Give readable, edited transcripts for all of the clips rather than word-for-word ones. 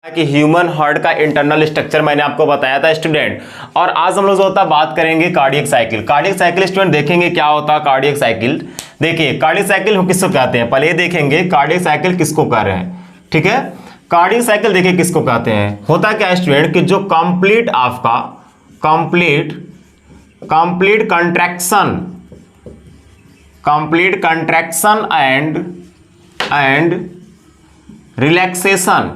कि human heart का internal structure मैंने आपको बताया था स्टूडेंट। और आज हम लोग जो होता है बात करेंगे cardiac cycle. Cardiac cycle student देखेंगे क्या होता है कार्डियक साइकिल। देखिए कार्डियक साइकिल हम किसको कहते हैं, पहले ये देखेंगे कार्डियक साइकिल किसको कह रहे हैं। ठीक है, कार्डियक साइकिल देखिए किसको कहते हैं। होता क्या स्टूडेंट कि जो कंप्लीट आपका कंप्लीट कंट्रैक्शन एंड रिलैक्सेशन।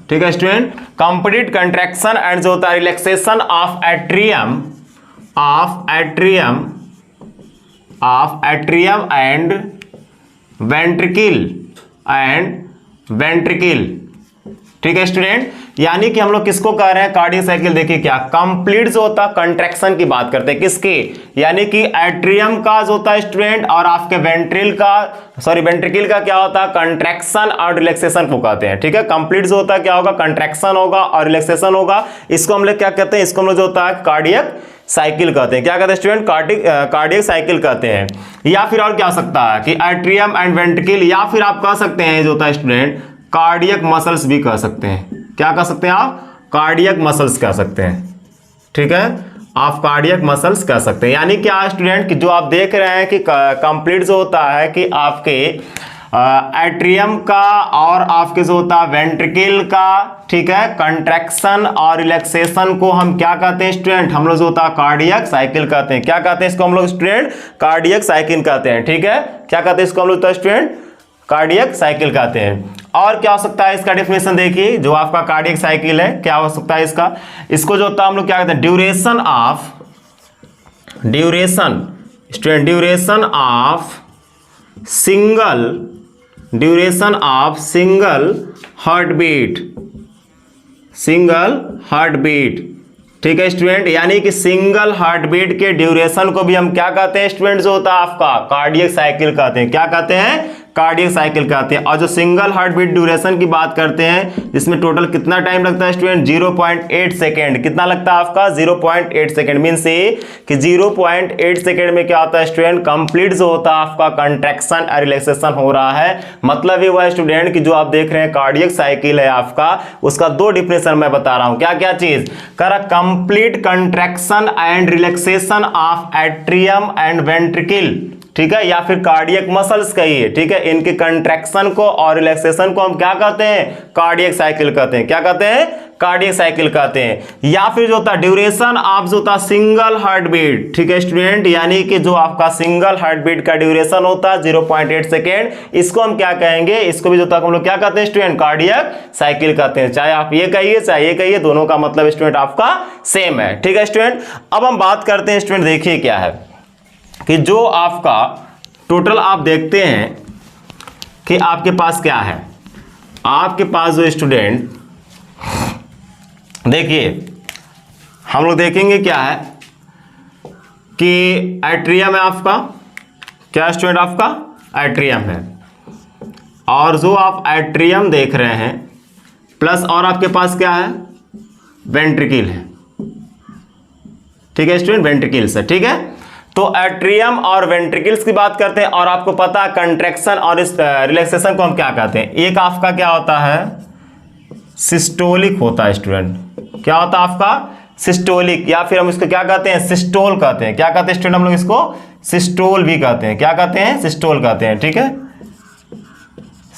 ठीक है स्टूडेंट, कंप्लीट कंट्रैक्शन एंड जो होता है relaxation of atrium and ventricle. ठीक है स्टूडेंट, यानी कि हम लोग किसको कह रहे हैं कार्डियक साइकिल। देखिए क्या कंप्लीट जो होता है कंट्रैक्शन की बात करते हैं किसके, यानी कि एट्रियम का जो होता है स्टूडेंट और आपके वेंट्रिकल का क्या होता है कंट्रैक्शन और रिलैक्सेशन को कहते हैं। ठीक है, कंप्लीट जो होता है क्या होगा कंट्रैक्शन होगा और रिलैक्सेशन होगा। इसको हम लोग क्या कहते हैं, इसको हम लोग जो होता है कार्डियक साइकिल कहते हैं। क्या कहते हैं स्टूडेंट, कार्डियक साइकिल कहते हैं। या फिर और क्या हो सकता है कि एट्रियम एंड वेंट्रिकल, या फिर आप कह सकते हैं जो होता है स्टूडेंट कार्डियक मसल्स भी कह सकते हैं। क्या कह सकते हैं आप, कार्डियक मसल्स कह सकते हैं। ठीक है, आप कार्डियक मसल्स कह सकते हैं। यानी क्या स्टूडेंट कि जो आप देख रहे हैं कि कंप्लीट जो होता है कि आपके एट्रियम का और आपके जो होता है वेंट्रिकल का, ठीक है, कंट्रैक्शन और रिलैक्सेशन को हम क्या कहते हैं स्टूडेंट, हम लोग जो होता है कार्डियक साइकिल कहते हैं। क्या कहते हैं इसको हम लोग स्टूडेंट, कार्डियक साइकिल कहते हैं। ठीक है, क्या कहते हैं इसको हम लोग स्टूडेंट, कार्डियक साइकिल कहते हैं। और क्या हो सकता है इसका डेफिनेशन देखिए, जो आपका कार्डियक साइकिल है क्या हो सकता है इसका, इसको जो होता है हम लोग क्या कहते हैं ड्यूरेशन ऑफ सिंगल हार्टबीट। ठीक है स्टूडेंट, यानी कि सिंगल हार्टबीट के ड्यूरेशन को भी हम क्या कहते हैं स्टूडेंट, जो होता है आपका कार्डियक साइकिल कहते हैं। क्या कहते हैं, कार्डियक साइकिल कहते हैं। और जो सिंगल हार्टबीट ड्यूरेशन की बात करते हैं, जिसमें टोटल कितना टाइम लगता है स्टूडेंट, 0.8 सेकेंड। कितना लगता है आपका 0.8 सेकेंड। मीन्स कि 0.8 सेकेंड में क्या होता है स्टूडेंट, कंप्लीट जो होता है आपका कंट्रैक्शन और रिलैक्सेशन हो रहा है। मतलब ये हुआ स्टूडेंट कि जो आप देख रहे हैं कार्डियक साइकिल है आपका, उसका दो डिफिनेशन मैं बता रहा हूं। क्या क्या चीज करा, complete contraction and relaxation of atrium and ventricle. ठीक है, या फिर कार्डियक मसल्स कहिए। ठीक है, इनके कंट्रैक्शन को और रिलैक्सेशन को हम क्या कहते हैं, कार्डियक साइकिल कहते हैं। क्या कहते हैं, कार्डियक साइकिल कहते हैं। या फिर जो होता है ड्यूरेशन ऑफ जो होता है सिंगल हार्टबीट। ठीक है स्टूडेंट, यानी कि जो आपका सिंगल हार्टबीट का ड्यूरेशन होता है 0.8 सेकेंड, इसको हम क्या कहेंगे, इसको भी जो होता है हम लोग क्या कहते हैं स्टूडेंट, कार्डियक साइकिल कहते हैं। चाहे आप ये कहिए चाहे ये कहिए, दोनों का मतलब स्टूडेंट आपका सेम है। ठीक है स्टूडेंट, अब हम बात करते हैं स्टूडेंट, देखिए क्या है कि जो आपका टोटल आप देखते हैं कि आपके पास क्या है, आपके पास जो स्टूडेंट देखिए हम लोग देखेंगे क्या है कि एट्रियम है आपका। क्या स्टूडेंट, आपका एट्रियम है। और जो आप एट्रियम देख रहे हैं प्लस और आपके पास क्या है, वेंट्रिकल है। ठीक है स्टूडेंट, वेंट्रिकल्स है। ठीक है, तो एट्रियम और वेंट्रिकल्स की बात करते हैं। और आपको पता है कंट्रैक्शन और रिलैक्सेशन को हम क्या कहते हैं। एक आपका क्या होता है, सिस्टोलिक होता है स्टूडेंट। क्या होता है आपका, सिस्टोलिक, या फिर हम इसको क्या कहते हैं, सिस्टोल कहते हैं। क्या कहते हैं स्टूडेंट, हम लोग इसको सिस्टोल भी कहते हैं। क्या कहते हैं, सिस्टोल कहते हैं। ठीक है,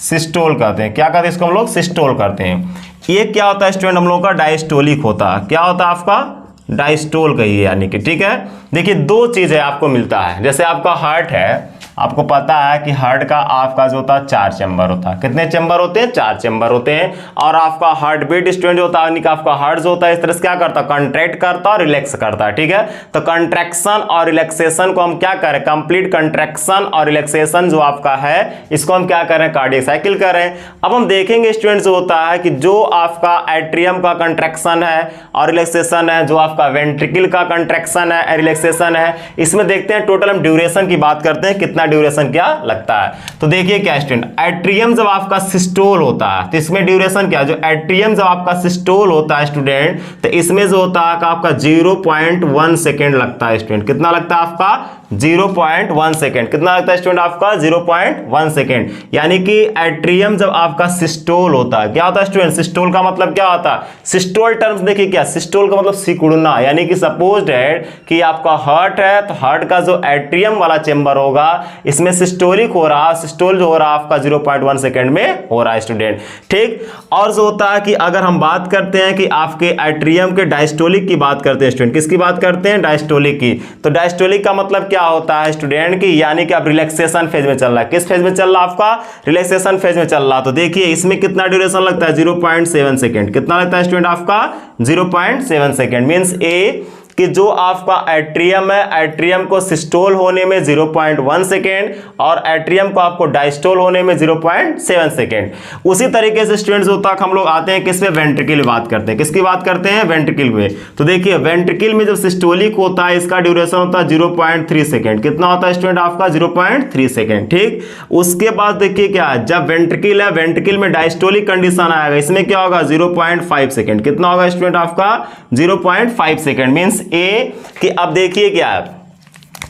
सिस्टोल कहते हैं। क्या कहते हैं इसको हम लोग, सिस्टोल करते हैं। ये क्या होता है स्टूडेंट, हम लोग का डायस्टोलिक होता है। क्या होता है आपका, डायस्टोल कहिए। यानी कि ठीक है, देखिए दो चीजें आपको मिलता है। जैसे आपका हार्ट है, आपको पता है कि हार्ट का आपका जो होता है 4 चैम्बर होता है। कितने चैम्बर होते हैं, 4 चैम्बर होते हैं। और आपका हार्ट बीट स्टूडेंट जो होता है, यानी कि आपका हार्ट जो होता है इस तरह से क्या करता है, कंट्रैक्ट करता है और रिलैक्स करता है। ठीक है, तो कंट्रैक्शन और रिलैक्सेशन को हम क्या करें, कंप्लीट कंट्रैक्शन और रिलैक्सेशन जो आपका है, इसको हम क्या करें, कार्डियक साइकिल करें। अब हम देखेंगे स्टूडेंट जो होता है कि जो आपका एट्रियम का कंट्रैक्शन है और रिलैक्सेशन है, जो आपका वेंट्रिकल का कंट्रैक्शन है रिलैक्सेशन है, इसमें देखते हैं टोटल हम ड्यूरेशन की बात करते हैं, कितना कितना ड्यूरेशन क्या लगता है। तो देखिए क्या स्टूडेंट, एट्रियम जब आपका सिस्टोल होता है तो इसमें ड्यूरेशन क्या, जो एट्रियम जब आपका सिस्टोल होता है स्टूडेंट, तो इसमें जो होता है आपका 0.1 सेकेंड लगता है स्टूडेंट। कितना लगता है आपका 0.1 सेकेंड। कितना लगता है स्टूडेंट आपका 0.1 सेकेंड। यानी कि एट्रियम जब आपका सिस्टोल होता है, क्या होता है स्टूडेंट, सिस्टोल का मतलब क्या होता है, सिस्टोल टर्म्स देखिए क्या, सिस्टोल का मतलब सिकुड़ना, यानी कि सपोज्ड है कि आपका हार्ट है तो हार्ट का जो एट्रियम वाला चेंबर होगा इसमें सिस्टोलिक हो रहा, सिस्टोल जो हो रहा है आपका 0.1 सेकेंड में हो रहा है स्टूडेंट, ठीक। और जो होता है कि अगर हम बात करते हैं कि आपके एट्रियम के डायस्टोलिक की बात करते हैं स्टूडेंट, किसकी बात करते हैं, डायस्टोलिक की। तो डायस्टोलिक का मतलब क्या होता है स्टूडेंट की, यानी कि आप रिलैक्सेशन फेज में चल रहा है। किस फेज में चल रहा है आपका, रिलैक्सेशन फेज में चल रहा। तो देखिए इसमें कितना ड्यूरेशन लगता है 0.7 सेकेंड। कितना लगता है स्टूडेंट आपका 0.7 सेकेंड। मींस ए कि जो आपका एट्रियम है, एट्रियम को सिस्टोल होने में 0.1 सेकेंड और एट्रियम को आपको डायस्टोल होने में 0.7 सेकेंड। उसी तरीके से स्टूडेंट्स होता है, हम लोग आते हैं किस पे, वेंट्रिकल में बात करते हैं। किसकी बात करते हैं, वेंट्रिकल में। तो देखिए वेंट्रिकल में जब सिस्टोलिक होता है इसका ड्यूरेशन होता है 0.3 सेकेंड। कितना होता है स्टूडेंट आपका 0.3 सेकेंड, ठीक। उसके बाद देखिए क्या, जब वेंट्रिकल है, वेंट्रिकल में डायस्टोलिक कंडीशन आएगा, इसमें क्या होगा 0.5 सेकेंड। कितना होगा स्टूडेंट आपका 0.5 सेकेंड। मींस ए कि अब देखिए क्या है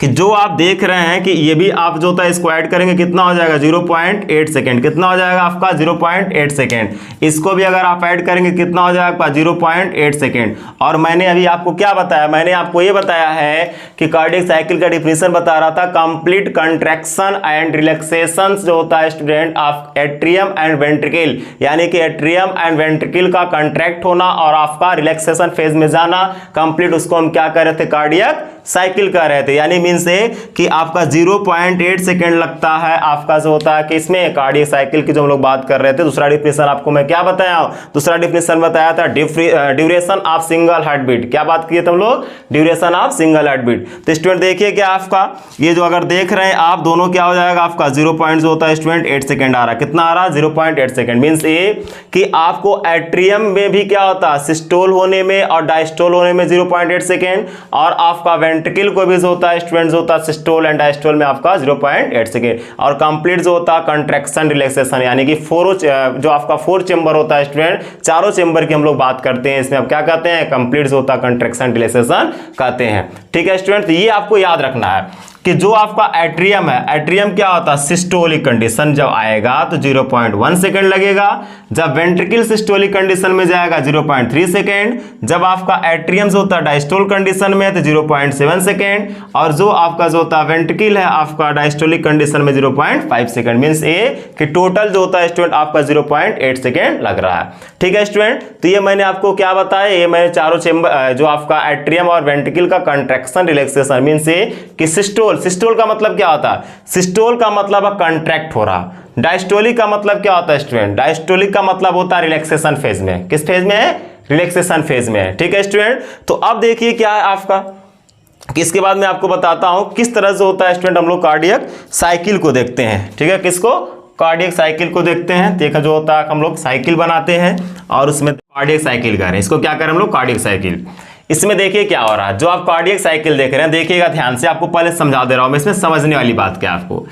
कि जो आप देख रहे हैं कि ये भी आप जो होता है इसको ऐड करेंगे, कितना हो जाएगा 0.8 सेकेंड। कितना हो जाएगा आपका 0.8 सेकेंड। इसको भी अगर आप ऐड करेंगे कितना हो जाएगा आपका 0.8 सेकेंड। और मैंने अभी आपको क्या बताया, मैंने आपको ये बताया है कि कार्डियक साइकिल का डिफिनेशन बता रहा था, कंप्लीट कंट्रैक्शन एंड रिलैक्सेशन जो होता है student of atrium and ventricle, यानी कि एट्रियम एंड वेंट्रिकल का कंट्रैक्ट होना और आपका रिलैक्सेशन फेज में जाना कंप्लीट, उसको हम क्या कर रहे थे, कार्डियक साइकिल कर रहे थे। यानी मीन से कि आपका 0.8 सेकेंड लगता है आपका जो होता है कि इसमें कार्डियक साइकिल की जो हम लोग बात कर रहे थे। दूसरा डिफिनेशन आपको मैं क्या बताया, दूसरा डिफिनेशन बताया था duration of single heart beat. क्या बात की हम लोग, duration of single heart beat. तो स्टूडेंट देखिए क्या आपका ये जो अगर देख रहे हैं आप दोनों, क्या हो जाएगा आपका 0. जो होता है स्टूडेंट 8 सेकेंड आ रहा है। कितना आ रहा है 0.8 सेकेंड। मीन्स ये कि आपको एट्रियम में भी क्या होता है, सिस्टोल होने में और डायस्टोल होने में 0.8 सेकेंड, और आपका वेंट्रिकल को भी जो होता है स्टूडेंट जो होता है सिस्टोल एंड डायस्टोल में आपका 0.8 सेकेंड। और कंप्लीट जो होता है कंट्रैक्शन रिलैक्सेशन, यानी कि जो आपका 4 चेंबर होता है स्टूडेंट, चारों चेंबर की हम लोग बात करते हैं, इसमें आप क्या कहते हैं, कंप्लीट जो होता है कंट्रैक्शन रिलैक्सेशन कहते हैं, ठीक है स्टूडेंट। तो ये आपको याद रखना है कि जो आपका एट्रियम है, एट्रियम क्या होता है, सिस्टोलिक कंडीशन जब आएगा तो 0.1 सेकेंड लगेगा। जब वेंट्रिकल सिस्टोलिक कंडीशन में जाएगा 0.3 सेकेंड। जब आपका एट्रियम जो होता है डायस्टोल कंडीशन में तो 0.7 सेकेंड। और जो आपका जो होता है वेंट्रिकल है आपका डायस्टोलिक कंडीशन में 0.5 सेकेंड। मींस ए कि टोटल जो होता है स्टूडेंट आपका 0.8 सेकेंड लग रहा है, ठीक है स्टूडेंट। तो ये मैंने आपको क्या बताया, ये मैंने चारों चेंबर जो आपका एट्रियम और वेंट्रिकल का कंट्रैक्शन रिलैक्सेशन, मींस ए कि सिस्टोल का मतलब क्या होता है, सिस्टोल का मतलब कंट्रैक्ट हो रहा। डायस्टोलिक का मतलब क्या होता है स्टूडेंट, डायस्टोलिक का मतलब होता है रिलैक्सेशन फेज में। किस फेज में है, रिलैक्सेशन फेज में है, ठीक है स्टूडेंट। तो अब देखिए क्या है आपका, इसके बाद मैं आपको बताता हूं किस तरह से होता है स्टूडेंट, हम लोग कार्डियक साइकिल को देखते हैं, ठीक है। किसको, कार्डियक साइकिल को देखते हैं। देखा जो होता है हम लोग साइकिल बनाते हैं और उसमें कार्डियक साइकिल करें, इसको क्या करें हम लोग, कार्डियक साइकिल। इसमें देखिए क्या हो रहा है, जो आप कार्डियक साइकिल देख रहे हैं देखिएगा ध्यान से, आपको पहले समझा दे रहा हूं मैं, इसमें समझने वाली बात क्या है आपको।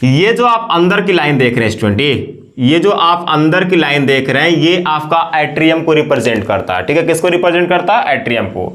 ये जो आप अंदर की लाइन देख रहे हैं स्टूडेंट, ये जो आप अंदर की लाइन देख रहे हैं ये आपका एट्रियम को रिप्रेजेंट करता है, ठीक है। किसको रिप्रेजेंट करता है, एट्रियम को।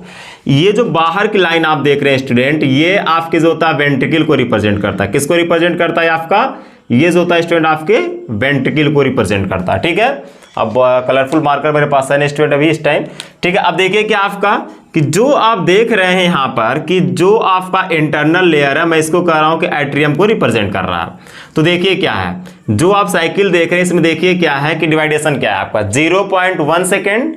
ये जो बाहर की लाइन आप देख रहे हैं स्टूडेंट, ये आपके जो होता है वेंट्रिकल को रिप्रेजेंट करता है। किसको रिप्रेजेंट करता है आपका, ये जो होता है स्टूडेंट आपके वेंट्रिकल को रिप्रेजेंट करता है, ठीक है। अब कलरफुल मार्कर मेरे पास है स्टूडेंट अभी इस टाइम, ठीक है। अब देखिए क्या आपका कि जो आप देख रहे हैं यहां पर कि जो आपका इंटरनल लेयर है, मैं इसको कह रहा हूं कि एट्रियम को रिप्रेजेंट कर रहा है। तो देखिए क्या है, जो आप साइकिल देख रहे हैं इसमें देखिए क्या है कि डिवाइडेशन क्या है आपका, 0.1 सेकेंड,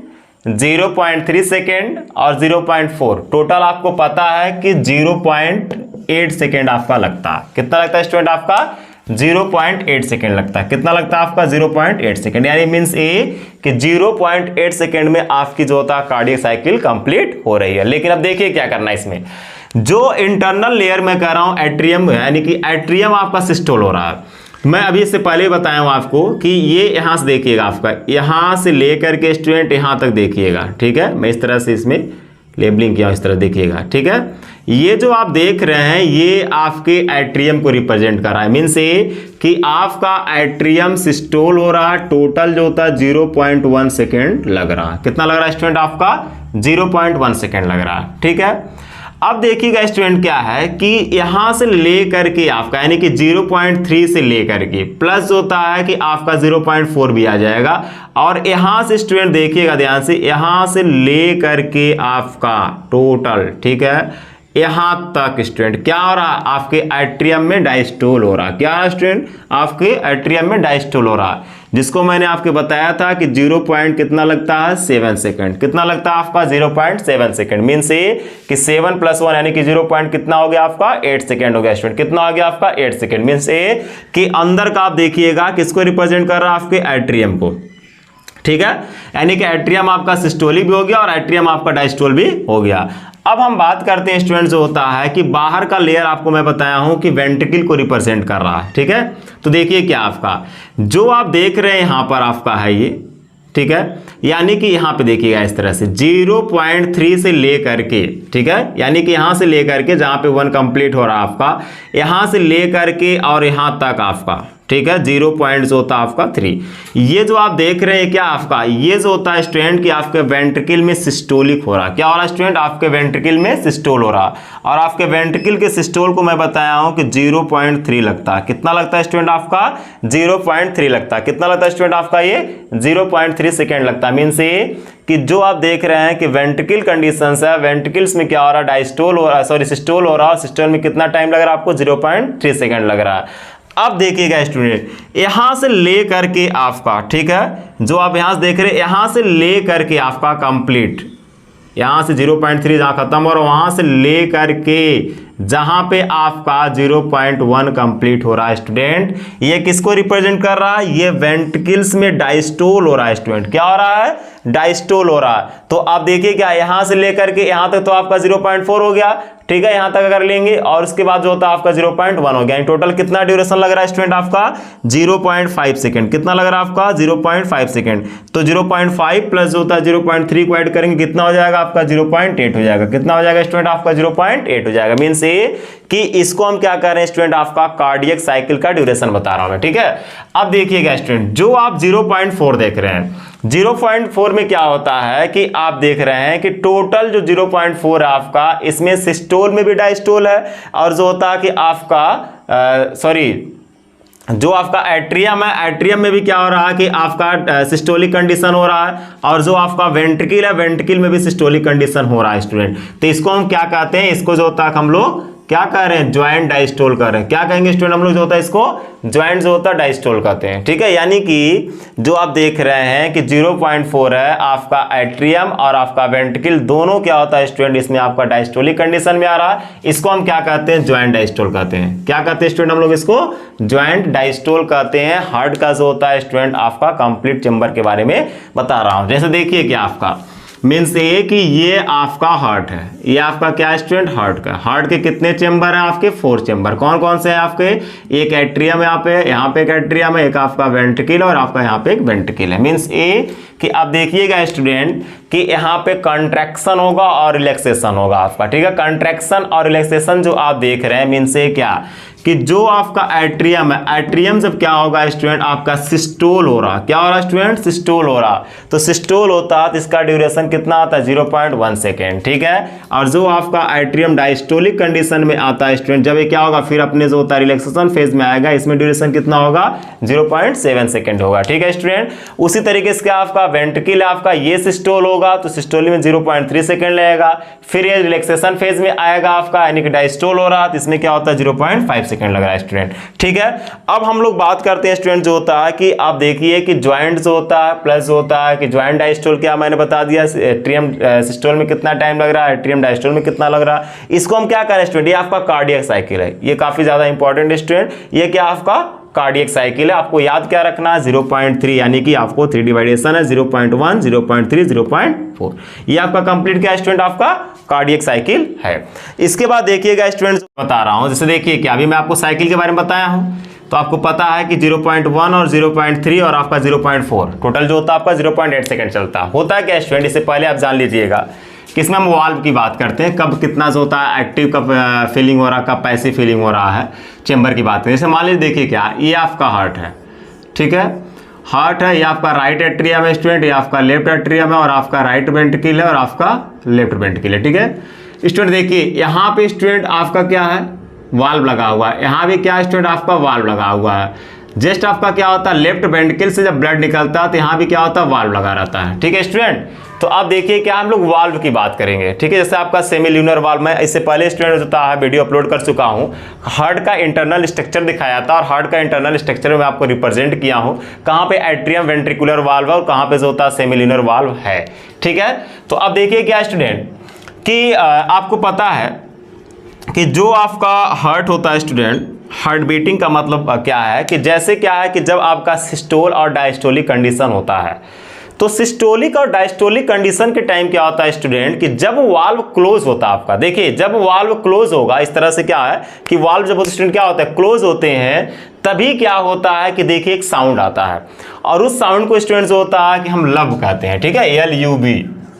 0.3 सेकेंड और 0.4। टोटल आपको पता है कि 0.8 सेकेंड आपका लगता है। कितना लगता है स्टूडेंट आपका, 0.8 सेकेंड लगता है। कितना लगता है आपका 0.8 सेकेंड। यानी मींस ए कि 0.8 सेकेंड में आपकी जो होता है कार्डियक साइकिल कंप्लीट हो रही है। लेकिन अब देखिए क्या करना है इसमें, जो इंटरनल लेयर में कह रहा हूं एट्रियम, यानी कि एट्रियम आपका सिस्टोल हो रहा है। मैं अभी इससे पहले बताया हूं आपको कि ये यहां से देखिएगा आपका, यहां से लेकर के स्टूडेंट यहां तक देखिएगा, ठीक है। मैं इस तरह से इसमें लेबलिंग किया, इस तरह देखिएगा, ठीक है। ये जो आप देख रहे हैं ये आपके एट्रियम को रिप्रेजेंट कर रहा है, मीन्स ये कि आपका एट्रियम सिस्टोल हो रहा है, टोटल जो होता है 0.1 सेकेंड लग रहा है। कितना लग रहा है स्टूडेंट? आपका 0.1 सेकेंड लग रहा है, ठीक है। अब देखिएगा स्टूडेंट क्या है कि यहां से लेकर के आपका यानी कि 0.3 से लेकर के प्लस होता है कि आपका 0.4 भी आ जाएगा, और यहां से स्टूडेंट देखिएगा ध्यान से, यहां से लेकर के आपका टोटल, ठीक है, यहां तक स्टूडेंट क्या हो रहा है? आपके एट्रियम में डायस्टोल हो रहा है। क्या है स्टूडेंट? आपके एट्रियम में डायस्टोल हो रहा है, जिसको मैंने आपको बताया था कि 0 पॉइंट कितना लगता है? 7 सेकंड। कितना लगता है आपका? 0.7 सेकंड। मीन्स ये कि 7 + 1 यानी कि 0 पॉइंट कितना हो गया आपका? 8 सेकंड हो गया स्टूडेंट। कितना हो गया आपका? 8 सेकंड। मीन्स ये कि अंदर का आप देखिएगा किसको रिप्रेजेंट कर रहा है? आपके एट्रियम को, ठीक है। यानी कि एट्रियम आपका सिस्टोलिक भी हो गया और एट्रियम आपका डायस्टोल भी हो गया। अब हम बात करते हैं स्टूडेंट जो होता है कि बाहर का लेयर आपको मैं बताया हूं कि वेंट्रिकल को रिप्रेजेंट कर रहा है, ठीक है। तो देखिए क्या आपका जो आप देख रहे हैं यहां पर आपका है ये, ठीक है, यानी कि यहां पे देखिएगा इस तरह से 0.3 से लेकर के, ठीक है, यानी कि यहां से लेकर के जहां पे 1 कंप्लीट हो रहा है आपका, यहां से लेकर के और यहां तक आपका, ठीक है, 0 पॉइंट जो होता है आपका 3। ये जो आप देख रहे हैं क्या आपका, ये जो होता है स्टूडेंट कि आपके वेंट्रिकल में सिस्टोलिक हो रहा है। क्या हो रहा है स्टूडेंट? आपके वेंट्रिकल में सिस्टोल हो रहा है, और आपके वेंट्रिकल के सिस्टोल को मैं बताया हूं कि 0.3 लगता है। कितना लगता है स्टूडेंट आपका? 0.3 लगता है। कितना लगता है स्टूडेंट आपका? ये 0.3 सेकेंड लगता है। मीन्स ये कि जो आप देख रहे हैं कि वेंट्रिकल कंडीशंस है, वेंट्रिकल्स में क्या हो रहा है? डायस्टोल हो रहा है, सॉरी सिस्टोल हो रहा है। सिस्टोल में कितना टाइम लग रहा है आपको? 0.3 सेकेंड लग रहा है। अब देखिएगा स्टूडेंट यहां से ले करके आपका, ठीक है, जो आप यहां से देख रहे हैं, यहां से ले करके आपका कंप्लीट, यहां से 0.3 जहां खत्म हो रहा है वहां से ले करके जहां पे आपका 0.1 कंप्लीट हो रहा है स्टूडेंट, ये किसको रिप्रेजेंट कर रहा है? ये वेंट्रिकल्स में डायस्टोल हो रहा है स्टूडेंट। क्या हो रहा है? डायस्टोल हो रहा है। तो आप देखिए क्या यहां से लेकर के यहां तक तो आपका 0.4 हो गया, ठीक है, यहां तक अगर लेंगे और उसके बाद जो होता है आपका 0.1 हो गया। टोटल कितना ड्यूरेशन लग रहा है स्टूडेंट आपका? 0.5 सेकंड। कितना लग रहा है आपका? 0.5 सेकंड। तो 0.5 प्लस जो होता है 0.3 को ऐड करेंगे, कितना हो जाएगा आपका? 0.8 हो जाएगा। कितना हो जाएगा स्टूडेंट आपका? 0.8 हो जाएगा। मीन्स कि इसको हम क्या कर रहे हैं स्टूडेंट? आपका कार्डियक साइकिल का ड्यूरेशन बता रहा हूं मैं, ठीक है। अब देखिएगा स्टूडेंट जो आप 0.4 देख रहे हैं, 0.4 में क्या होता है कि आप देख रहे हैं कि टोटल जो 0.4 है आपका, इसमें सिस्टोल में भी डायस्टोल है, और जो होता है कि आपका जो आपका एट्रियम है, एट्रियम में भी क्या हो रहा है कि आपका सिस्टोलिक कंडीशन हो रहा है, और जो आपका वेंट्रिकल है, वेंट्रिकल में भी सिस्टोलिक कंडीशन हो रहा है स्टूडेंट। तो इसको हम क्या कहते हैं? इसको जो होता है हम लोग क्या कह रहे हैं? ज्वाइंट डायस्टोल कर रहे हैं। क्या कहेंगे स्टूडेंट हम लोग? जो होता है इसको ज्वाइंट जो होता है डायस्टोल कहते हैं, ठीक है। यानी कि जो आप देख रहे हैं कि 0.4 है आपका एट्रियम और आपका वेंट्रिकल दोनों क्या होता है स्टूडेंट? इसमें आपका डायस्टोलिक कंडीशन में आ रहा है। इसको हम क्या कहते हैं? ज्वाइंट डायस्टोल कहते हैं। क्या कहते हैं स्टूडेंट हम लोग? इसको ज्वाइंट डायस्टोल कहते हैं। हार्ट का जो होता है स्टूडेंट आपका कंप्लीट चेंबर के बारे में बता रहा हूं। जैसे देखिए क्या आपका मीन्स ये कि ये आपका हार्ट है, ये आपका क्या स्टूडेंट? हार्ट का। हार्ट के कितने चेंबर हैं आपके? 4 चेंबर। कौन कौन से हैं आपके? एक एट्रियम यहाँ पे एक एट्रियम है, एक आपका वेंट्रिकल और आपका यहाँ पे एक वेंट्रिकल है। मीन्स ये कि आप देखिएगा स्टूडेंट कि यहाँ पे कंट्रैक्शन होगा और रिलैक्सेशन होगा आपका, ठीक है। कंट्रैक्शन और रिलैक्सेशन जो आप देख रहे हैं मीन्स ये क्या कि जो आपका एट्रियम है, एट्रियम जब क्या होगा स्टूडेंट? आपका सिस्टोल हो रहा। क्या हो रहा स्टूडेंट? सिस्टोल हो रहा। तो सिस्टोल होता है तो इसका ड्यूरेशन कितना आता है? 0.1 सेकेंड, ठीक है। और जो आपका एट्रियम डायस्टोलिक कंडीशन में आता है स्टूडेंट, जब ये क्या होगा फिर अपने जो होता है रिलैक्सेशन फेज में आएगा, इसमें ड्यूरेशन कितना होगा? 0.7 सेकेंड होगा, ठीक है स्टूडेंट। उसी तरीके से आपका वेंट्रिकल आपका ये सिस्टोल होगा तो सिस्टोल में 0.3 सेकेंड लगेगा, फिर ये रिलैक्सेशन फेज में आएगा आपका, यानी कि डायस्टोल हो रहा तो इसमें क्या होता है? 0.5 सेकेंड लग रहा है स्टूडेंट, ठीक है। अब हम लोग बात करते हैं स्टूडेंट जो होता है कि आप देखिए कि ज्वाइंट जो होता है प्लस होता है कि ज्वाइंट डायस्टोल, क्या मैंने बता दिया एट्रियम सिस्टोल में कितना टाइम लग रहा है, एट्रियम डायस्टोल में कितना लग रहा है। इसको हम क्या करें स्टूडेंट? ये आपका कार्डियक साइकिल है, ये काफी ज्यादा इंपॉर्टेंट स्टूडेंट। ये क्या आपका कार्डियक साइकिल है। आपको याद क्या रखना है? 0.3, यानी कि आपको 3 डिवाइडेशन है 0.1, 0.3, 0.4। ये आपका कंप्लीट क्या स्टूडेंट? आपका कार्डियक साइकिल है। इसके बाद देखिएगा स्टूडेंट बता रहा हूं, जैसे देखिए कि अभी मैं आपको साइकिल के बारे में बताया हूं, तो आपको पता है कि 0.1 और 0.3 और आपका 0.4 टोटल जो होता है आपका 0.8 सेकंड चलता होता है क्या स्टूडेंट? इससे पहले आप जान लीजिएगा किसमें हम वाल्व की बात करते हैं, कब कितना जो होता है एक्टिव, कब फीलिंग हो रहा है, कब पैसिव फीलिंग हो रहा है, चेंबर की बात करें। जैसे मान लीजिए देखिए क्या, ये आपका हार्ट है, ठीक है, हार्ट है, ये आपका राइट एट्रियम है स्टूडेंट, ये आपका लेफ्ट एट्रियम है, और आपका राइट वेंट्रिकल है और आपका लेफ्ट वेंट्रिकल है, ठीक है स्टूडेंट। देखिए यहाँ पे स्टूडेंट आपका क्या है, वाल्व लगा हुआ है, यहाँ भी क्या स्टूडेंट आपका वाल्व लगा हुआ है। जस्ट आपका क्या होता है, लेफ्ट वेंट्रिकल से जब ब्लड निकलता है तो यहाँ भी क्या होता है, वाल्व लगा रहता है, ठीक है स्टूडेंट। तो अब देखिए क्या हम लोग वाल्व की बात करेंगे, ठीक है। जैसे आपका सेमील्यूनर वाल्व, मैं इससे पहले स्टूडेंट होता है वीडियो अपलोड कर चुका हूँ, हार्ट का इंटरनल स्ट्रक्चर दिखाया था, और हार्ट का इंटरनल स्ट्रक्चर में आपको रिप्रेजेंट किया हूँ कहाँ पे एट्रियम वेंट्रिकुलर वाल्व है और कहाँ पे जो होता है सेमील्यूनर वाल्व है, ठीक है। तो अब देखिए क्या स्टूडेंट कि आपको पता है कि जो आपका हार्ट होता है स्टूडेंट, हार्ट बीटिंग का मतलब क्या है कि जैसे क्या है कि जब आपका सिस्टोल और डायस्टोलिक कंडीशन होता है, तो सिस्टोलिक और डायस्टोलिक कंडीशन के टाइम क्या होता है स्टूडेंट कि जब वाल्व क्लोज होता है आपका, देखिए जब वाल्व क्लोज होगा, इस तरह से क्या है कि वाल्व जब स्टूडेंट क्या होता है क्लोज होते हैं, तभी क्या होता है कि देखिए एक साउंड आता है, और उस साउंड को स्टूडेंट जो होता है कि हम लब कहते हैं, ठीक है, LUB,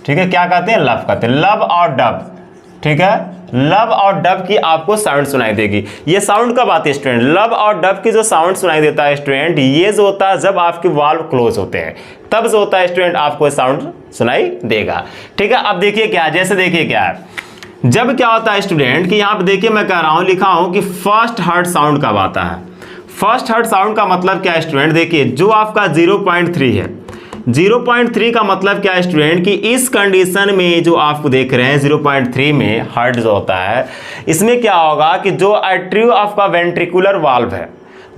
ठीक है, क्या कहते हैं, लब कहते हैं, लब और डब, ठीक है, लब और डब की आपको साउंड सुनाई देगी। ये साउंड कब आती है स्टूडेंट, लब और डब की जो साउंड सुनाई देता है स्टूडेंट, ये जो होता है जब आपके वाल्व क्लोज होते हैं, तब जो होता है स्टूडेंट आपको साउंड सुनाई देगा, ठीक है। अब देखिए क्या, जैसे देखिए क्या है, जब क्या होता है स्टूडेंट कि यहाँ पे देखिए मैं कह रहा हूँ, लिखा हूँ कि फर्स्ट हार्ट साउंड कब आता है। फर्स्ट हार्ट साउंड का मतलब क्या है स्टूडेंट, देखिए जो आपका 0.3 है, 0.3 का मतलब क्या है स्टूडेंट कि इस कंडीशन में जो आप देख रहे हैं 0.3 में हार्ट जो होता है, इसमें क्या होगा कि जो एट्रियो आपका वेंट्रिकुलर वाल्व है,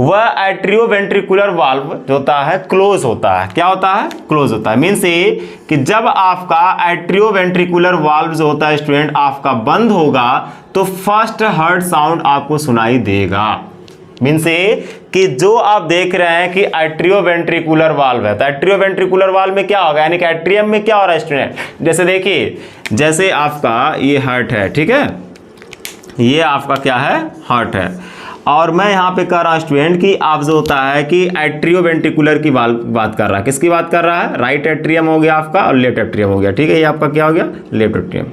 वह एट्रियो वेंट्रिकुलर वाल्व जो होता है क्लोज होता है, क्या होता है, क्लोज होता है। मीन्स ये कि जब आपका एट्रियो वेंट्रिकुलर वाल्व जो होता है स्टूडेंट आपका बंद होगा, तो फर्स्ट हार्ट साउंड आपको सुनाई देगा। मीन्स ये कि जो आप देख रहे हैं कि एट्रियो वेंट्रिकुलर वाल्व है, तो एट्रियो वेंट्रिकुलर वाल्व में क्या होगा, यानी कि एट्रियम में क्या हो रहा है स्टूडेंट, जैसे देखिए जैसे आपका ये हार्ट है, ठीक है, ये आपका क्या है, हार्ट है, और मैं यहाँ पे कह रहा हूँ स्टूडेंट कि आप जो होता है कि एट्रियो वेंट्रिकुलर की बात कर रहा है, किसकी बात कर रहा है, राइट एट्रियम हो गया आपका और लेफ्ट एट्रियम हो गया, ठीक है, ये आपका क्या हो गया, लेफ्ट एट्रियम।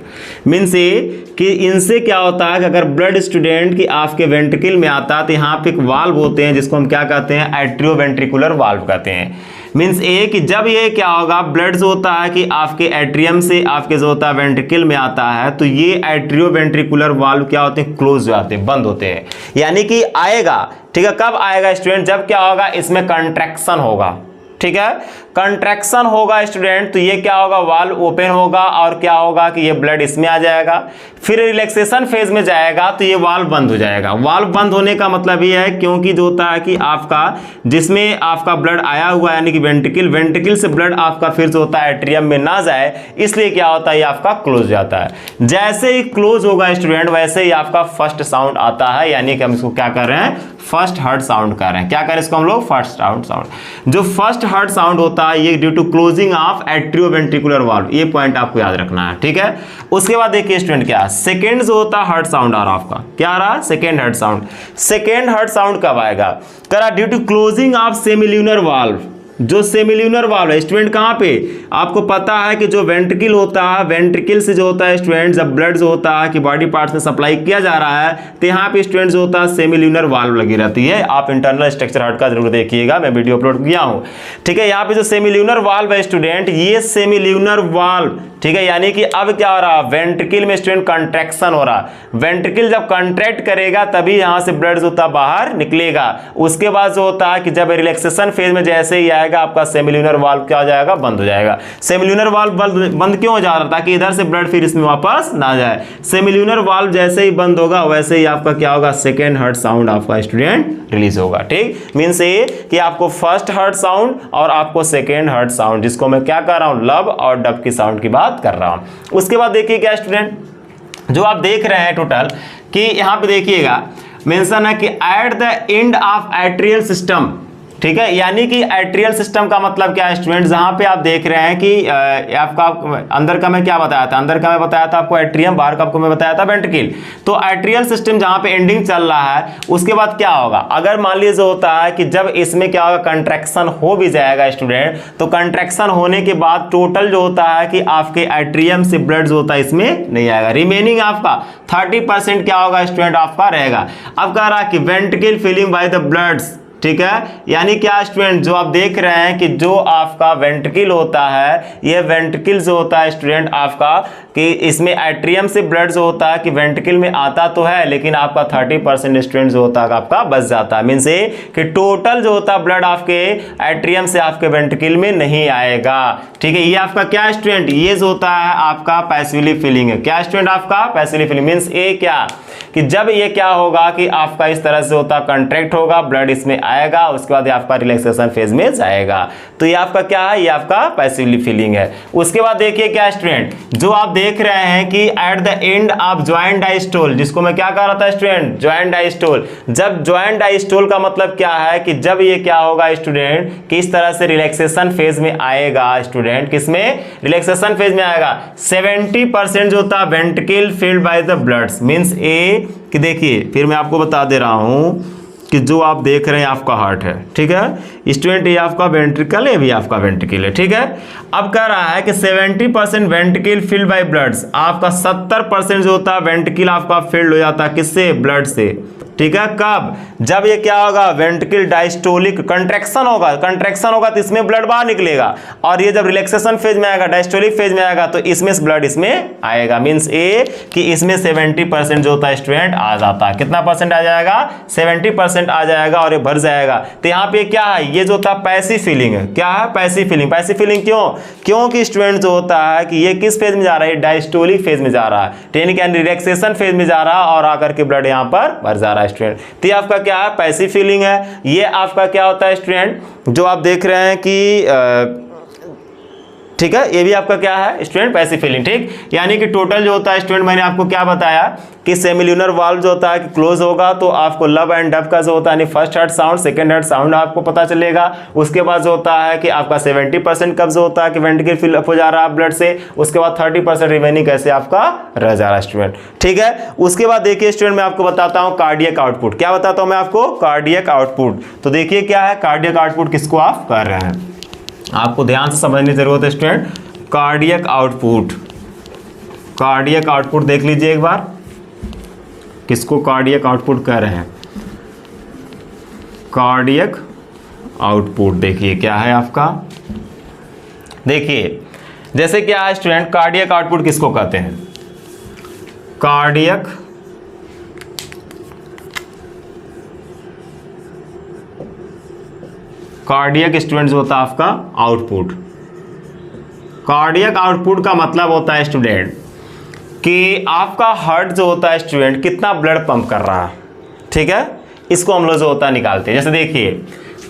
मीन्स ये कि इनसे क्या होता है कि अगर ब्लड स्टूडेंट की आपके वेंट्रिकल में आता है, तो यहाँ पे एक वाल्व होते हैं जिसको हम क्या कहते हैं, एट्रियो वेंट्रिकुलर वाल्व कहते हैं। मीन्स ये कि जब ये क्या होगा, ब्लड जो होता है कि आपके एट्रियम से आपके जो होता है वेंट्रिकल में आता है, तो ये एट्रियो वेंट्रिकुलर वाल्व क्या होते हैं, क्लोज हो जाते हैं, बंद होते हैं, यानी कि आएगा, ठीक है, कब आएगा स्टूडेंट, जब क्या होगा, इसमें कंट्रैक्शन होगा, ठीक है, कंट्रैक्शन होगा स्टूडेंट, तो ये क्या होगा, वाल्व ओपन होगा, और क्या होगा कि ये ब्लड इसमें आ जाएगा, फिर रिलैक्सेशन फेज में जाएगा तो ये वाल्व बंद हो जाएगा। वाल्व बंद होने का मतलब ये है क्योंकि जो होता है कि आपका जिसमें आपका ब्लड आया हुआ है, यानी कि वेंट्रिकल से ब्लड आपका फिर जो होता है एट्रियम में ना जाए, इसलिए क्या होता है, ये आपका क्लोज हो जाता है। जैसे ही क्लोज होगा स्टूडेंट, वैसे ही आपका फर्स्ट साउंड आता है, यानी कि हम इसको क्या कर रहे हैं, फर्स्ट हार्ट साउंड कर रहे हैं। क्या करें इसको हम लोग, फर्स्ट हार्ट साउंड। जो फर्स्ट हार्ट साउंड होता है ये due to closing of atrioventricular valve, ये पॉइंट आपको याद रखना है, ठीक है। उसके बाद देखिए स्टूडेंट क्या सेकेंड जो होता है हार्ट साउंड आ रहा आपका, क्या आ रहा, second heart sound. Second heart sound कब आएगा, करा due to closing of semilunar valve. जो सेमील्यूनर वाल्व है स्टूडेंट कहाँ पे, आपको पता है कि जो वेंट्रिकल होता है, वेंट्रिकल से जो होता है स्टूडेंट जब ब्लड जो होता है कि बॉडी पार्ट्स में सप्लाई किया जा रहा है, तो यहाँ पे स्टूडेंट जो होता है सेमील्यूनर वाल्व लगी रहती है। आप इंटरनल स्ट्रक्चर हार्ट का जरूर देखिएगा, मैं वीडियो अपलोड किया हूँ, ठीक है। यहाँ पे जो सेमील्यूनर वाल्व है स्टूडेंट, ये सेमील्यूनर वाल्व, ठीक है, यानी कि अब क्या हो रहा, वेंट्रिकल में स्टूडेंट कंट्रैक्शन हो रहा, वेंट्रिकल जब कंट्रैक्ट करेगा तभी यहाँ से ब्लड जो होता है बाहर निकलेगा। उसके बाद जो होता है कि जब रिलैक्सेशन फेज में जैसे ही आएगा, आपका सेमील्यूनर वाल्व क्या हो जाएगा, बंद हो जाएगा। सेमील्यूनर वाल्व बंद क्यों हो जा रहा, ताकि इधर से ब्लड फिर इसमें वापस ना जाए। सेमील्यूनर वाल्व जैसे ही बंद होगा, वैसे ही आपका क्या होगा, सेकेंड हार्ट साउंड आपका स्टूडेंट रिलीज होगा, ठीक। मीन्स ये कि आपको फर्स्ट हार्ट साउंड और आपको सेकेंड हार्ट साउंड, जिसको मैं क्या कर रहा हूँ, लब और डब की साउंड की बात कर रहा हूं। उसके बाद देखिए क्या स्टूडेंट, जो आप देख रहे हैं टोटल कि यहां पे देखिएगा मेंशन है कि at the end of atrial system, ठीक है। यानी कि एट्रियल सिस्टम का मतलब क्या है स्टूडेंट, जहां पे आप देख रहे हैं कि आपका अंदर का मैं क्या बताया था, अंदर का मैं बताया था आपको एट्रियम, बाहर का आपको मैं बताया था वेंट्रिकल। तो एट्रियल सिस्टम जहां पे एंडिंग चल रहा है, उसके बाद क्या होगा, अगर मान लीजिए होता है कि जब इसमें क्या होगा, कंट्रैक्शन हो भी जाएगा स्टूडेंट, तो कंट्रैक्शन होने के बाद टोटल जो होता है कि आपके एट्रियम से ब्लड जो होता है इसमें नहीं आएगा, रिमेनिंग आपका 30% क्या होगा स्टूडेंट आपका रहेगा। अब कह रहा है कि ventricle filling by the bloods, ठीक है। यानी क्या स्टूडेंट, जो आप देख रहे हैं कि जो आपका वेंट्रिकल होता है, ये वेंट्रिकल जो होता है स्टूडेंट आपका, कि इसमें एट्रियम से ब्लड जो होता है कि वेंट्रिकल में आता तो है, लेकिन आपका 30% स्टूडेंट जो होता है आपका बच जाता है। मीन्स ये कि टोटल जो होता है ब्लड आपके एट्रियम से आपके वेंट्रिकल में नहीं आएगा, ठीक है। ये आपका क्या स्टूडेंट, ये जो होता है आपका पैसिवली फिलिंग है। क्या स्टूडेंट आपका पैसिवली फिलिंग, मीन्स ये क्या कि जब ये क्या होगा कि आपका इस तरह से होता कंट्रैक्ट होगा, ब्लड इसमें आएगा, उसके बाद ये आपका रिलैक्सेशन फेज में जाएगा। तो ये आपका क्या है, ये आपका पैसिवली फीलिंग है। उसके बाद देखिए क्या स्टूडेंट, जो आप देख रहे हैं कि at the end of joint diastole, जिसको मैं क्या कह रहा था स्टूडेंट, जॉइंट डायस्टोल। जब जॉइंट डायस्टोल का मतलब क्या है कि जब ये क्या होगा स्टूडेंट, किस तरह से रिलैक्सेशन फेज में आएगा स्टूडेंट, किसमें, रिलैक्सेशन फेज में आएगा। 70% जो होता है ventricle filled by the bloods, means ए कि देखिए फिर मैं आपको बता दे रहा हूं कि जो आप देख रहे हैं आपका हार्ट है, ठीक है स्टूडेंट, ये आपका वेंट्रिकल है, ये भी आपका वेंट्रिकल है, ठीक है। अब कह रहा है कि 70% वेंट्रिकल फिल्ड बाय ब्लड्स, आपका 70% जो होता है वेंट्रिकल आपका फिल्ड हो जाता है किससे, ब्लड से, ठीक है। कब, जब ये क्या होगा, वेंट्रिकल डायस्टोलिक कंट्रैक्शन होगा, कंट्रैक्शन होगा तो इसमें ब्लड बाहर निकलेगा, और ये जब रिलैक्सेशन फेज में आएगा, डायस्टोलिक फेज में आएगा, तो इसमें ब्लड इसमें आएगा। मींस ए कि इसमें 70% जो होता है स्टूडेंट आ जाता है। कितना परसेंट आ जाएगा, 70% आ जाएगा, और ये भर जाएगा। तो यहाँ पे क्या है, ये जो होता है पैसिव फीलिंग है। क्या है, पैसिव फीलिंग। पैसिव फीलिंग क्यों, क्योंकि स्टूडेंट जो होता है कि ये किस फेज में जा रहा है, डायस्टोलिक फेज में जा रहा है, यानी कि रिलैक्सेशन फेज में जा रहा है, और आकर के ब्लड यहाँ पर भर जा रहा है स्टूडेंट। तो ये आपका क्या है, पैसिव फीलिंग है। ये आपका क्या होता है स्टूडेंट, जो आप देख रहे हैं कि ठीक है, ये भी आपका क्या है स्टूडेंट, पैसिव फीलिंग, ठीक। यानी कि टोटल जो होता है स्टूडेंट, मैंने आपको क्या बताया कि सेमिल्यूनर वाल्व जो होता है कि क्लोज होगा, तो आपको लब एंड डब का जो होता है first heart sound, second heart sound आपको पता चलेगा। उसके बाद जो होता है कि आपका 70% कब जो होता है कि वेंट्रिकल फिल अप हो जा रहा है ब्लड से, उसके बाद 30% रिमेनिंग कैसे आपका रह जा रहा है स्टूडेंट, ठीक है। उसके बाद देखिए स्टूडेंट, मैं आपको बताता हूँ कार्डियक आउटपुट। क्या बताता हूँ मैं आपको, कार्डियक आउटपुट। तो देखिए क्या है कार्डियक आउटपुट, किसको आप कर रहे हैं, आपको ध्यान से समझने की जरूरत है student. Cardiac output, cardiac output देख लीजिए एक बार, किसको कार्डियक आउटपुट कह रहे हैं, कार्डियक आउटपुट। देखिए क्या है आपका, देखिए जैसे क्या है स्टूडेंट, कार्डियक आउटपुट किसको कहते हैं, कार्डियक कार्डियक स्टूडेंट जो होता है आपका आउटपुट। कार्डियक आउटपुट का मतलब होता है स्टूडेंट कि आपका हार्ट जो होता है स्टूडेंट कितना ब्लड पंप कर रहा है, ठीक है। इसको हम लोग जो होता है निकालते हैं। जैसे देखिए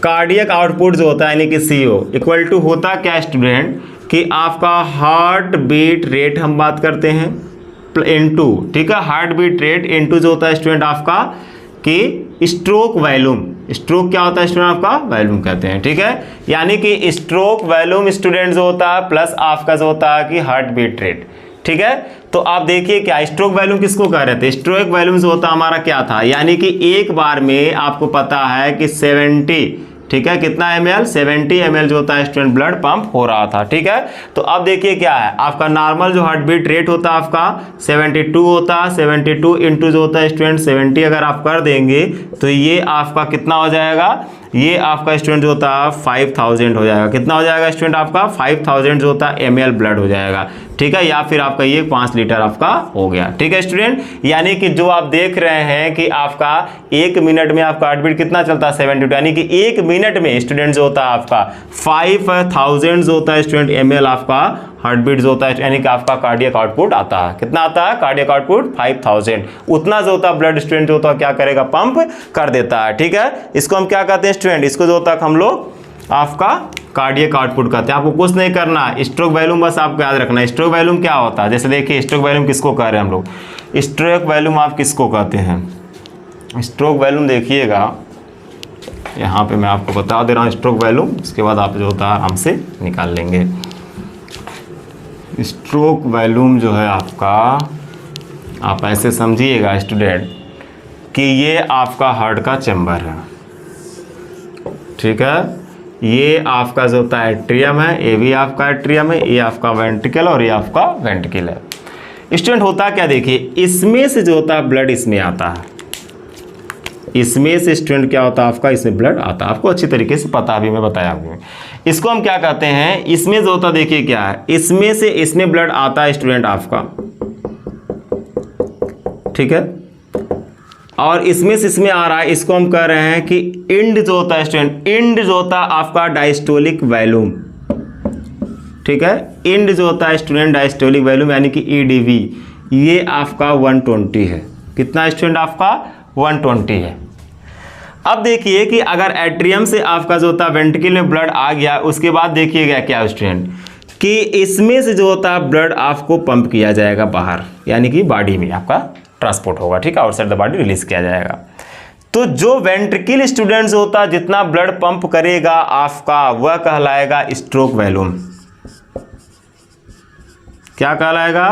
कार्डियक आउटपुट जो होता है यानी कि CO इक्वल टू होता क्या स्टूडेंट, कि आपका हार्ट बीट रेट हम बात करते हैं इनटू, ठीक है, हार्ट बीट रेट इनटू जो होता है स्टूडेंट आपका कि स्ट्रोक वॉल्यूम। स्ट्रोक क्या होता है स्टूडेंट आपका, वॉल्यूम कहते हैं, ठीक है। यानी कि स्ट्रोक वॉल्यूम स्टूडेंट जो होता है प्लस आपका जो होता है कि हार्ट बीट रेट, ठीक है। तो आप देखिए क्या स्ट्रोक वॉल्यूम किसको कह रहे थे, स्ट्रोक वॉल्यूम जो होता हमारा क्या था, यानी कि एक बार में आपको पता है कि 70, ठीक है, कितना ml, 70 ml जो होता है स्टूडेंट ब्लड पंप हो रहा था, ठीक है। तो अब देखिए क्या है, आपका नॉर्मल जो हार्ट बीट रेट होता है आपका 72 होता है, 72 इंटू जो होता है स्टूडेंट 70 अगर आप कर देंगे तो ये आपका कितना हो जाएगा, ये आपका स्टूडेंट जो होता है 5000 हो जाएगा। कितना हो जाएगा स्टूडेंट आपका 5000 जो होता है ml ब्लड हो जाएगा, ठीक है। या फिर आपका ये 5 लीटर आपका हो गया, ठीक है स्टूडेंट। यानी कि जो आप देख रहे हैं कि आपका 1 मिनट में आपका हार्ट बीट कितना चलता है 72, यानी कि 1 मिनट में स्टूडेंट जो होता है आपका 5000 जो होता है स्टूडेंट ml आपका हार्ट बीट जो होता है, यानी कि आपका कार्डियक आउटपुट आता है। कितना आता है कार्डियक आउटपुट 5000, उतना जो होता है ब्लड स्टूडेंट जो होता है क्या करेगा, पंप कर देता है, ठीक है। इसको हम क्या कहते हैं स्टूडेंट, इसको जो होता है हम लोग आपका कार्डियक आउटपुट कहते हैं। आपको कुछ नहीं करना, स्ट्रोक वॉल्यूम बस आपको याद रखना है। स्ट्रोक वॉल्यूम क्या होता है, जैसे देखिए स्ट्रोक वॉल्यूम किसको कह रहे हैं हम लोग, स्ट्रोक वॉल्यूम आप किसको कहते हैं, स्ट्रोक वॉल्यूम देखिएगा यहाँ पे मैं आपको बता दे रहा हूँ स्ट्रोक वॉल्यूम, उसके बाद आप जो होता है आराम से निकाल लेंगे। स्ट्रोक वॉल्यूम जो है आपका, आप ऐसे समझिएगा स्टूडेंट कि ये आपका हार्ट का चैम्बर है, ठीक है। ये आपका जो होता है एट्रियम है, ये भी आपका एट्रियम है, ये आपका वेंट्रिकल और ये आपका वेंट्रिकल है। स्टूडेंट होता क्या, देखिए इसमें से जो होता है ब्लड इसमें आता है, इसमें से स्टूडेंट क्या होता है आपका, इसमें ब्लड आता है, आपको अच्छी तरीके से पता अभी मैं बताया हूँ। इसको हम क्या कहते हैं, इसमें जो होता देखिए क्या है, इसमें से इसमें ब्लड आता है स्टूडेंट आपका, ठीक है, और इसमें से इसमें आ रहा है, इसको हम कह रहे हैं कि इंड जो होता है स्टूडेंट, इंड जो होता है आपका डायस्टोलिक वॉल्यूम, ठीक है। इंड जो होता है स्टूडेंट डायस्टोलिक वॉल्यूम यानी कि ईडीवी, ये आपका 120 है। कितना स्टूडेंट आपका 120 है। अब देखिए कि अगर एट्रियम से आपका जो होता है वेंट्रिकल में ब्लड आ गया, उसके बाद देखिएगा क्या स्टूडेंट कि इसमें से जो होता है ब्लड आपको पंप किया जाएगा बाहर, यानी कि बॉडी में आपका ट्रांसपोर्ट होगा, ठीक है, आउटसाइड द बॉडी रिलीज किया जाएगा। तो जो वेंट्रिकल स्टूडेंट्स होता है जितना ब्लड पंप करेगा आपका, वह कहलाएगा स्ट्रोक वॉल्यूम। क्या कहलाएगा,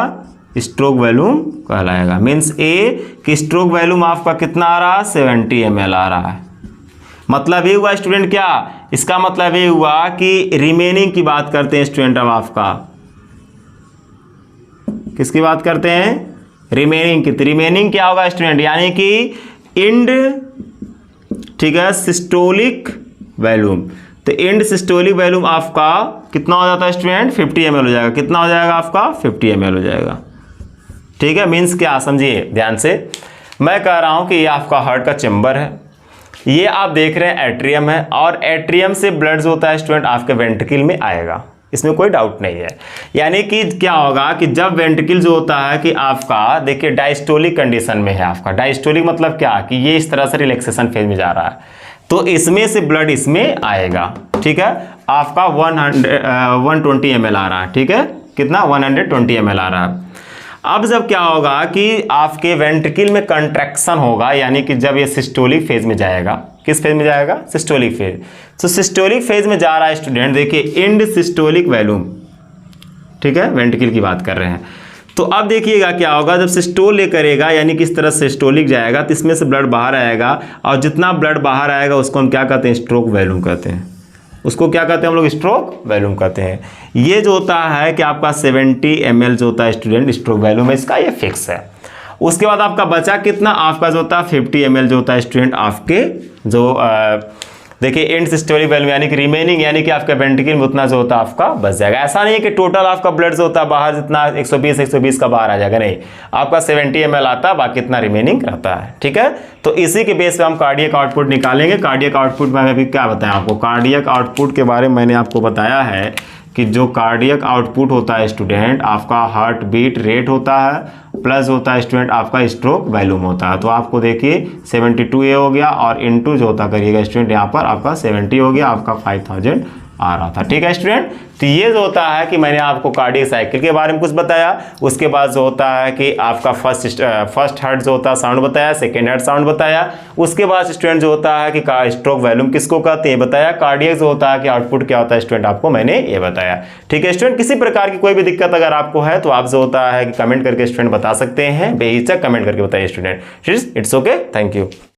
स्ट्रोक वॉल्यूम कहलाएगा। मीन्स ए कि स्ट्रोक वॉल्यूम आपका कितना आ रहा है, 70 ml आ रहा है। मतलब ये हुआ स्टूडेंट क्या, इसका मतलब ये हुआ कि रिमेनिंग की बात करते हैं स्टूडेंट। अब आपका किसकी बात करते हैं, रिमेनिंग की। रिमेनिंग क्या होगा स्टूडेंट, यानी कि इंड, ठीक है, सिस्टोलिक वॉल्यूम। तो इंड सिस्टोलिक वॉल्यूम आपका कितना हो जाता है स्टूडेंट, 50 ml हो जाएगा। कितना हो जाएगा आपका, 50 ml हो जाएगा, ठीक है। मीन्स क्या, समझिए ध्यान से, मैं कह रहा हूं कि ये आपका हार्ट का चैम्बर है, ये आप देख रहे हैं एट्रियम है, और एट्रियम से ब्लड जो होता है स्टूडेंट आपके वेंट्रिकल में आएगा, इसमें कोई डाउट नहीं है। यानी कि क्या होगा कि जब वेंट्रिकल जो होता है कि आपका देखिए डायस्टोलिक कंडीशन में है, आपका डायस्टोलिक मतलब क्या कि ये इस तरह से रिलैक्सेशन फेज में जा रहा है, तो इसमें से ब्लड इसमें आएगा, ठीक है। आपका 120 ml आ रहा है, ठीक है, कितना 120 ml आ रहा है। अब जब क्या होगा कि आपके वेंट्रिकल में कंट्रैक्शन होगा, यानी कि जब ये सिस्टोलिक फेज में जाएगा, किस फेज में जाएगा, सिस्टोलिक फेज। तो सिस्टोलिक फेज में जा रहा है स्टूडेंट, देखिए इंड सिस्टोलिक वॉल्यूम, ठीक है, वेंट्रिकल की बात कर रहे हैं। तो अब देखिएगा क्या होगा, जब सिस्टोल ले करेगा यानी कि इस तरह सिस्टोलिक जाएगा, तो इसमें से ब्लड बाहर आएगा, और जितना ब्लड बाहर आएगा उसको हम क्या कहते हैं, स्ट्रोक वॉल्यूम कहते हैं। उसको क्या कहते हैं हम लोग, स्ट्रोक वॉल्यूम कहते हैं। ये जो होता है कि आपका 70 ml जो होता है स्टूडेंट स्ट्रोक वॉल्यूम है, इसका ये फिक्स है। उसके बाद आपका बचा कितना, आपका जो होता है 50 ml जो होता है स्टूडेंट आपके जो देखिए एंड सिस्टोलिक वॉल्यूम यानी कि रिमेनिंग, यानी कि आपका वेंट्रिकल में उतना जो होता है आपका बच जाएगा। ऐसा नहीं है कि टोटल आपका ब्लड जो होता है बाहर जितना 120 का बाहर आ जाएगा, नहीं, आपका 70 ml आता है, बाकी इतना रिमेनिंग रहता है, ठीक है। तो इसी के बेस पे हम कार्डियक आउटपुट निकालेंगे। कार्डियक आउटपुट में अभी क्या बताया आपको, कार्डियक आउटपुट के बारे में मैंने आपको बताया है कि जो कार्डियक आउटपुट होता है स्टूडेंट आपका हार्ट बीट रेट होता है प्लस होता है स्टूडेंट आपका स्ट्रोक वॉल्यूम होता है। तो आपको देखिए 72 ये हो गया और इनटू जो होता करिएगा स्टूडेंट यहाँ पर आपका 70 हो गया, आपका 5000 आ रहा था, ठीक है स्टूडेंट। तो ये जो होता है कि मैंने आपको कार्डियक साइकिल के बारे में कुछ बताया, उसके बाद जो होता है कि आपका फर्स्ट हर्ट जो होता है साउंड बताया, सेकेंड हर्ट साउंड बताया, उसके बाद स्टूडेंट जो होता है कि स्ट्रोक वॉल्यूम किसको कहते हैं बताया, कार्डियक जो होता है कि आउटपुट क्या होता है स्टूडेंट आपको मैंने ये बताया, ठीक है स्टूडेंट। किसी प्रकार की कोई भी दिक्कत अगर आपको है तो आप जो होता है कि कमेंट करके स्टूडेंट बता सकते हैं, बेहिचक कमेंट करके बताइए student. It's okay, thank you.